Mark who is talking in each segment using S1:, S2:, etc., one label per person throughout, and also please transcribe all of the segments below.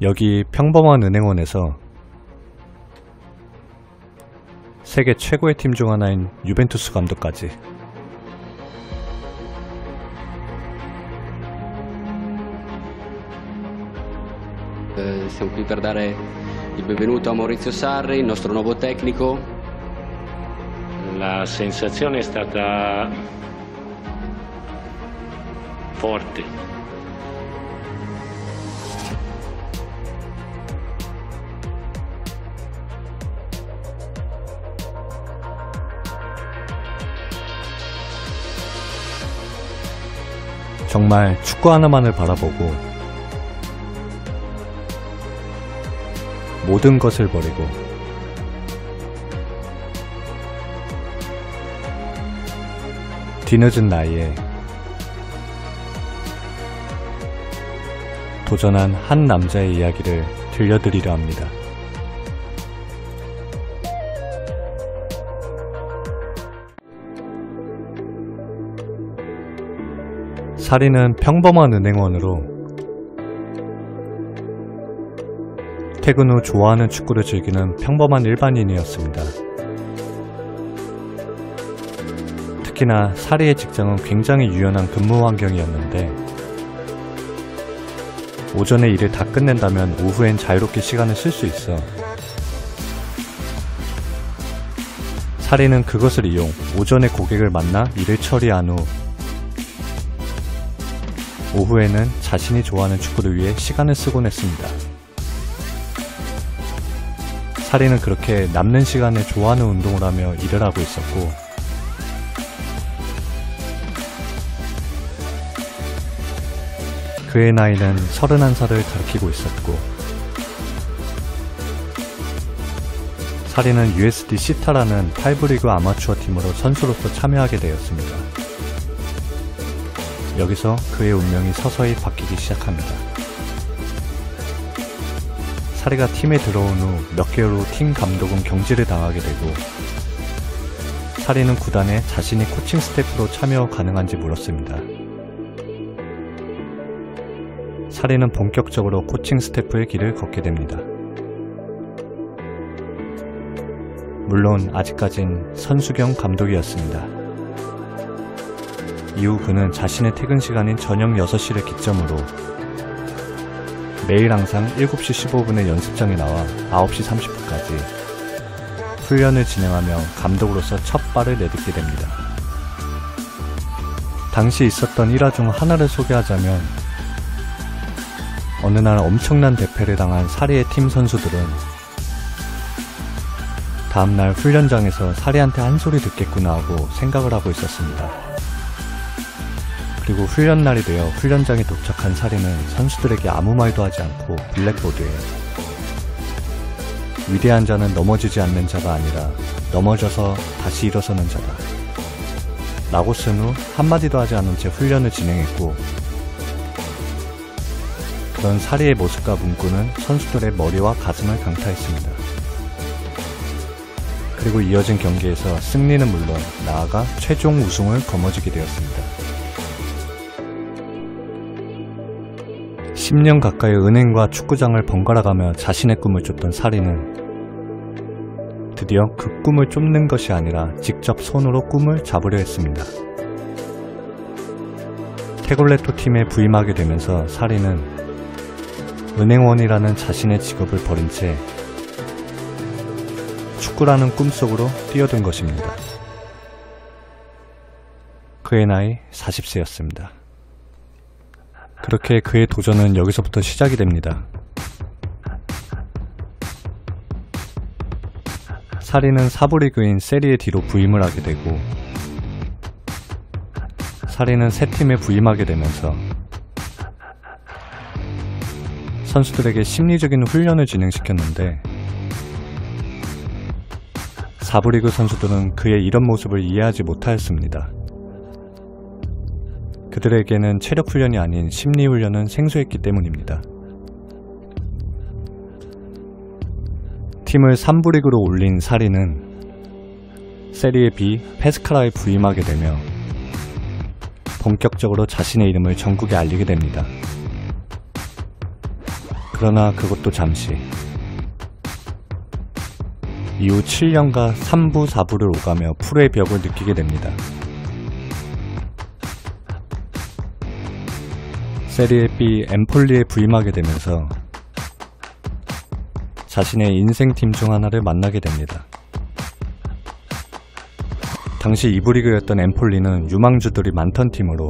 S1: 여기 평범한 은행원에서 세계 최고의 팀 중 하나인 유벤투스 감독까지.
S2: Siamo qui per dare il benvenuto a Maurizio Sarri, il nostro nuovo tecnico.
S3: La sensazione è stata forte.
S1: 정말 축구 하나만을 바라보고 모든 것을 버리고 뒤늦은 나이에 도전한 한 남자의 이야기를 들려드리려 합니다. 사리는 평범한 은행원으로 퇴근 후 좋아하는 축구를 즐기는 평범한 일반인이었습니다. 특히나 사리의 직장은 굉장히 유연한 근무 환경이었는데 오전에 일을 다 끝낸다면 오후엔 자유롭게 시간을 쓸 수 있어 사리는 그것을 이용 오전에 고객을 만나 일을 처리한 후 오후에는 자신이 좋아하는 축구를 위해 시간을 쓰곤 했습니다. 사리는 그렇게 남는 시간에 좋아하는 운동을 하며 일을 하고 있었고 그의 나이는 31살을 가리키고 있었고 사리는 USD 시타라는 8부 리그 아마추어 팀으로 선수로서 참여하게 되었습니다. 여기서 그의 운명이 서서히 바뀌기 시작합니다. 사리가 팀에 들어온 후 몇 개월 후 팀 감독은 경질을 당하게 되고 사리는 구단에 자신이 코칭 스태프로 참여 가능한지 물었습니다. 사리는 본격적으로 코칭 스태프의 길을 걷게 됩니다. 물론 아직까진 선수경 감독이었습니다. 이후 그는 자신의 퇴근 시간인 저녁 6시를 기점으로 매일 항상 7시 15분에 연습장에 나와 9시 30분까지 훈련을 진행하며 감독으로서 첫 발을 내딛게 됩니다. 당시 있었던 일화 중 하나를 소개하자면 어느 날 엄청난 대패를 당한 사리의 팀 선수들은 다음날 훈련장에서 사리한테 한 소리 듣겠구나 하고 생각을 하고 있었습니다. 그리고 훈련날이 되어 훈련장에 도착한 사리는 선수들에게 아무 말도 하지 않고 블랙보드에 위대한 자는 넘어지지 않는 자가 아니라 넘어져서 다시 일어서는 자다 라고 쓴 후 한마디도 하지 않은 채 훈련을 진행했고 그런 사리의 모습과 문구는 선수들의 머리와 가슴을 강타했습니다. 그리고 이어진 경기에서 승리는 물론 나아가 최종 우승을 거머쥐게 되었습니다. 10년 가까이 은행과 축구장을 번갈아가며 자신의 꿈을 쫓던 사리는 드디어 그 꿈을 쫓는 것이 아니라 직접 손으로 꿈을 잡으려 했습니다. 테골레토 팀에 부임하게 되면서 사리는 은행원이라는 자신의 직업을 버린 채 축구라는 꿈속으로 뛰어든 것입니다. 그의 나이 40세였습니다. 그렇게 그의 도전은 여기서부터 시작이 됩니다. 사리는 4부 리그인 세리에 D로 부임을 하게 되고 사리는 새 팀에 부임하게 되면서 선수들에게 심리적인 훈련을 진행시켰는데 4부 리그 선수들은 그의 이런 모습을 이해하지 못하였습니다. 그들에게는 체력 훈련이 아닌 심리 훈련은 생소했기 때문입니다. 팀을 3부 리그로 올린 사리는 세리에 B 페스카라에 부임하게 되며 본격적으로 자신의 이름을 전국에 알리게 됩니다. 그러나 그것도 잠시. 이후 7년간 3부, 4부를 오가며 프로의 벽을 느끼게 됩니다. 세리에 B 엠폴리에 부임하게 되면서 자신의 인생팀 중 하나를 만나게 됩니다. 당시 2부 리그였던 엠폴리는 유망주들이 많던 팀으로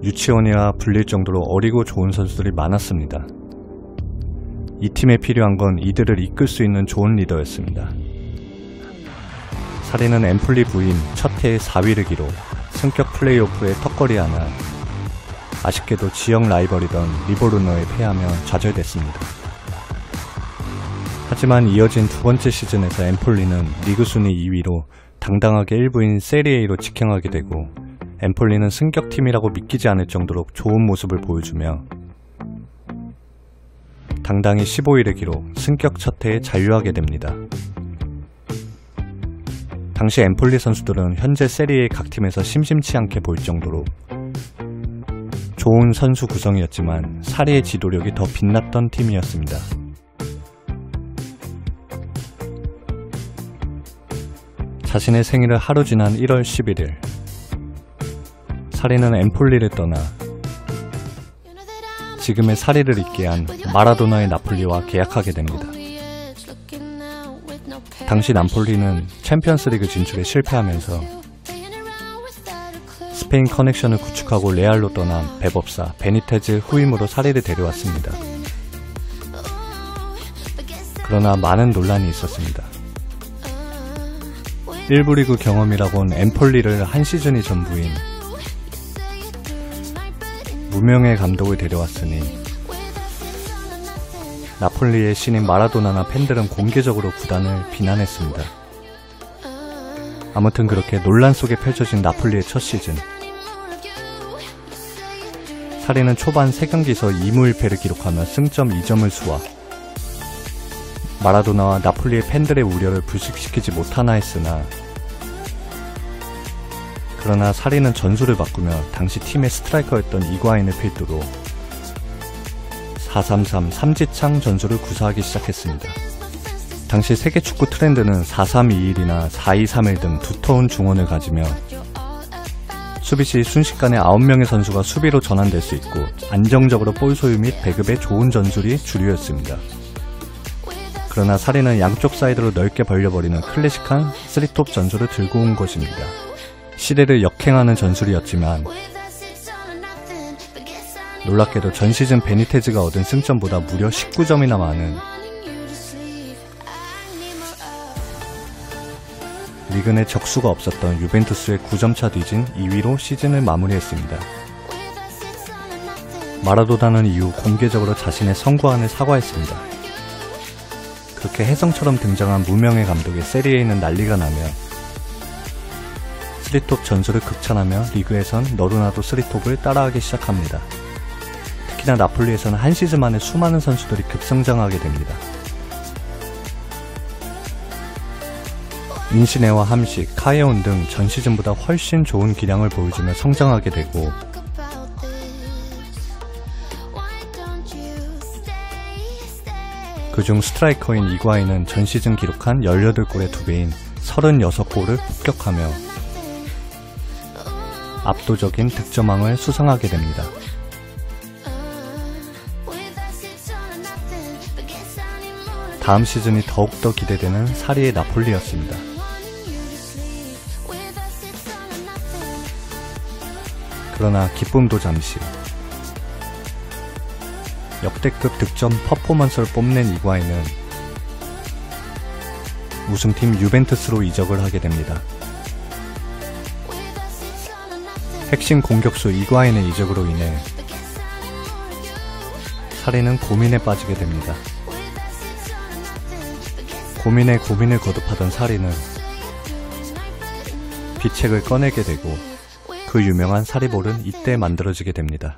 S1: 유치원이라 불릴 정도로 어리고 좋은 선수들이 많았습니다. 이 팀에 필요한 건 이들을 이끌 수 있는 좋은 리더였습니다. 사리는 엠폴리 부임 첫 해의 4위를 기록, 승격 플레이오프에 턱걸이 하나, 아쉽게도 지역 라이벌이던 리보르노에 패하며 좌절됐습니다. 하지만 이어진 두 번째 시즌에서 엠폴리는 리그 순위 2위로 당당하게 1부인 세리에로 직행하게 되고, 엠폴리는 승격팀이라고 믿기지 않을 정도로 좋은 모습을 보여주며 당당히 15위를 기록, 승격 첫 해에 잔류하게 됩니다. 당시 엠폴리 선수들은 현재 세리에 각 팀에서 심심치 않게 보일 정도로 좋은 선수 구성이었지만 사리의 지도력이 더 빛났던 팀이었습니다. 자신의 생일을 하루 지난 1월 11일 사리는 엠폴리를 떠나 지금의 사리를 잇게 한 마라도나의 나폴리와 계약하게 됩니다. 당시 나폴리는 챔피언스리그 진출에 실패하면서 스페인 커넥션을 구축하고 레알로 떠난 배법사 베니테즈 후임으로 사리를 데려왔습니다. 그러나 많은 논란이 있었습니다. 1부 리그 경험이라곤 엠폴리를 한 시즌이 전부인 무명의 감독을 데려왔으니 나폴리의 신인 마라도나나 팬들은 공개적으로 구단을 비난했습니다. 아무튼 그렇게 논란 속에 펼쳐진 나폴리의 첫 시즌, 사리는 초반 3경기에서 2무 1패를 기록하며 승점 2점을 수확, 마라도나와 나폴리의 팬들의 우려를 불식시키지 못하나 했으나, 그러나 사리는 전술을 바꾸며 당시 팀의 스트라이커였던 이과인을 필두로 4-3-3 삼지창 전술을 구사하기 시작했습니다. 당시 세계 축구 트렌드는 4-3-2-1이나 4-2-3-1 등 두터운 중원을 가지며 수비 시 순식간에 9명의 선수가 수비로 전환될 수 있고 안정적으로 볼 소유 및 배급에 좋은 전술이 주류였습니다. 그러나 사리는 양쪽 사이드로 넓게 벌려버리는 클래식한 3톱 전술을 들고 온 것입니다. 시대를 역행하는 전술이었지만 놀랍게도 전 시즌 베니테즈가 얻은 승점보다 무려 19점이나 많은 리그 내 적수가 없었던 유벤투스의 9점차 뒤진 2위로 시즌을 마무리했습니다. 마라도나는 이후 공개적으로 자신의 성과안을 사과했습니다. 그렇게 혜성처럼 등장한 무명의 감독의 세리에는 난리가 나며 3톱 전술을 극찬하며 리그에선 너도나도 3톱을 따라하기 시작합니다. 특히나 나폴리에서는 한 시즌 만에 수많은 선수들이 급성장하게 됩니다. 인시네와 함식, 카예온 등 전 시즌보다 훨씬 좋은 기량을 보여주며 성장하게 되고 그중 스트라이커인 이과인은 전 시즌 기록한 18골의 2배인 36골을 습격하며 압도적인 득점왕을 수상하게 됩니다. 다음 시즌이 더욱더 기대되는 사리의 나폴리였습니다. 그러나 기쁨도 잠시. 역대급 득점 퍼포먼스를 뽐낸 이과인은 우승팀 유벤투스로 이적을 하게 됩니다. 핵심 공격수 이과인의 이적으로 인해 사리는 고민에 빠지게 됩니다. 고민에 고민을 거듭하던 사리는 비책을 꺼내게 되고 그 유명한 사리볼은 이때 만들어지게 됩니다.